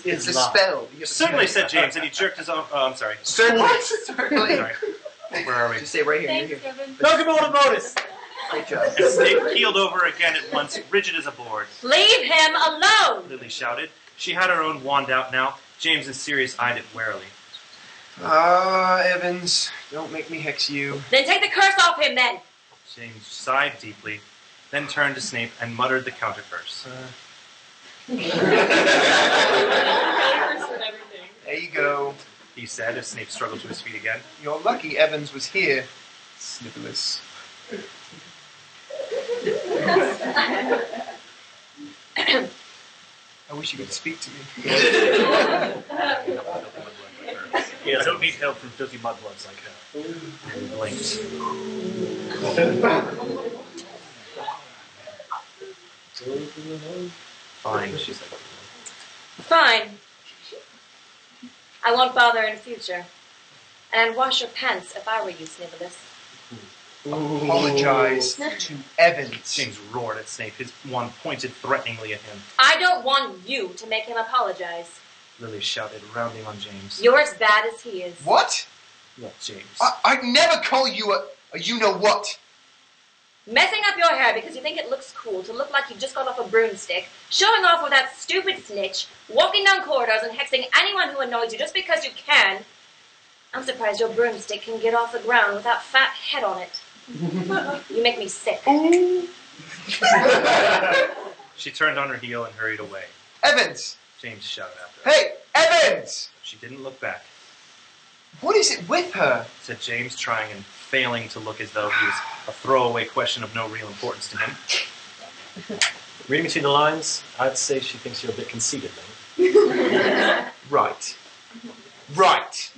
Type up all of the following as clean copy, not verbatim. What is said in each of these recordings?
It's a spell. Certainly, said James, and he jerked his own... Oh, I'm sorry. Certainly. Certainly. Sorry. Where are we? Just stay right here. Thanks, You're here. Kevin. Welcome to Marauders. Great job. And Snape keeled over again at once, rigid as a board. Leave him alone! Lily shouted. She had her own wand out now. James and Sirius eyed it warily. Evans, don't make me hex you. Then take the curse off him, then! James sighed deeply, then turned to Snape and muttered the counter curse. There you go. He said as Snape struggled to his feet again. You're lucky Evans was here, Snibbolus. I wish you could speak to me. Yes, I don't need help from filthy mudbloods like her. And he blinked. Fine, she said. Fine. I won't bother in future. And I'd wash your pants if I were you, Snibbolus. Apologize to Evans. James roared at Snape, his wand pointed threateningly at him. I don't want you to make him apologize. Lily shouted, rounding on James. You're as bad as he is. What? What, James? I'd never call you a you-know-what. Messing up your hair because you think it looks cool to look like you just got off a broomstick, showing off with that stupid snitch, walking down corridors and hexing anyone who annoys you just because you can. I'm surprised your broomstick can get off the ground with that fat head on it. You make me sick. She turned on her heel and hurried away. Evans! James shouted after her. Hey, Evans! She didn't look back, What is it with her? said James, trying and failing to look as though he was a throwaway question of no real importance to him. Reading between the lines, I'd say she thinks you're a bit conceited, though. Right. Right.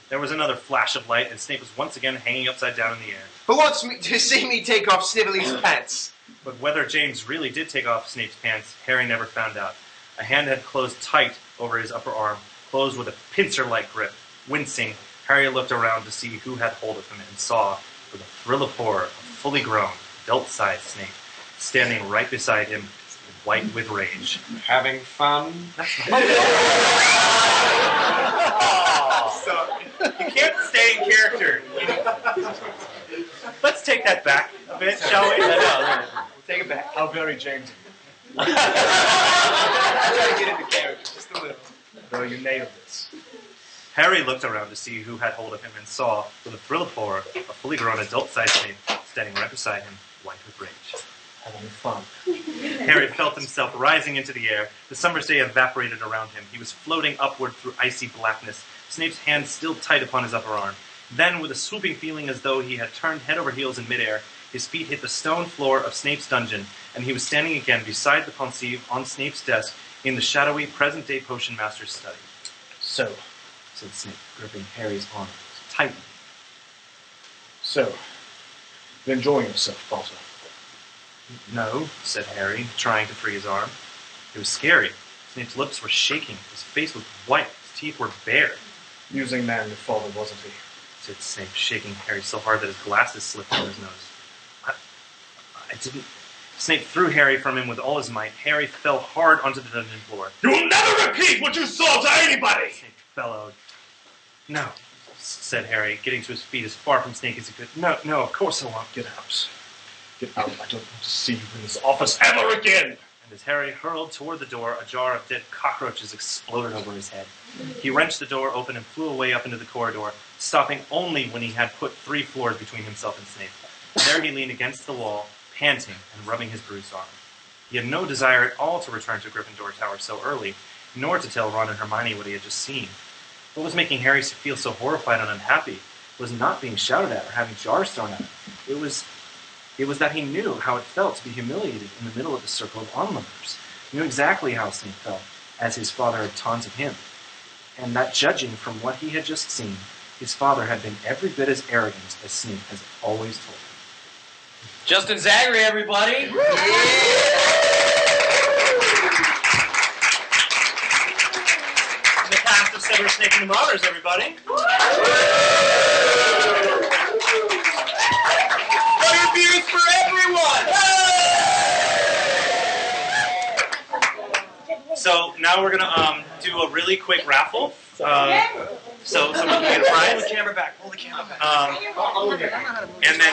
There was another flash of light, and Snape was once again hanging upside down in the air. Who wants me to see me take off Snively's pants? But whether James really did take off Snape's pants, Harry never found out. A hand had closed tight over his upper arm, closed with a pincer-like grip. Wincing, Harry looked around to see who had hold of him and saw, with a thrill of horror, a fully grown, adult-sized Snape, standing right beside him, white with rage. Having fun? Sorry. You can't stay in character. Let's take that back a bit, shall we? We'll take it back. How very James. I'll try to get into character just a little. Though you nailed this. Harry looked around to see who had hold of him and saw, with a thrill of horror, a fully grown adult-sized Snape standing right beside him, white with rage. Having fun. Harry felt himself rising into the air. The summer's day evaporated around him. He was floating upward through icy blackness, Snape's hand still tight upon his upper arm. Then, with a swooping feeling as though he had turned head over heels in midair, his feet hit the stone floor of Snape's dungeon, and he was standing again beside the pensieve on Snape's desk in the shadowy present-day potion master's study. So, Said Snape, gripping Harry's arm tightly. you're enjoying yourself, Potter. No, said Harry, trying to free his arm. It was scary. Snape's lips were shaking. His face was white. His teeth were bare. Amusing man your father, wasn't he? Said Snape, shaking Harry so hard that his glasses slipped on his nose. I didn't... Snape threw Harry from him with all his might. Harry fell hard onto the dungeon floor. You will never repeat what you saw to anybody! Snape bellowed. No, said Harry, getting to his feet as far from Snape as he could. No, of course I won't. Get out. Get out. I don't want to see you in this office ever again! And as Harry hurled toward the door, a jar of dead cockroaches exploded over his head. He wrenched the door open and flew away up into the corridor, stopping only when he had put 3 floors between himself and Snape. There he leaned against the wall, panting and rubbing his bruised arm. He had no desire at all to return to Gryffindor Tower so early, nor to tell Ron and Hermione what he had just seen. What was making Harry feel so horrified and unhappy was not being shouted at or having jars thrown at him. It was that he knew how it felt to be humiliated in the middle of a circle of onlookers. He knew exactly how Snape felt, as his father had taunted him. And that judging from what he had just seen, his father had been every bit as arrogant as Snape has always told him. Justin Zachary, everybody! The cast of Severus Snape and the Marauders, everybody! Butter beers for everyone! So now we're gonna do a really quick raffle. So someone can get a prize. Pull the camera back. Pull the camera back. And then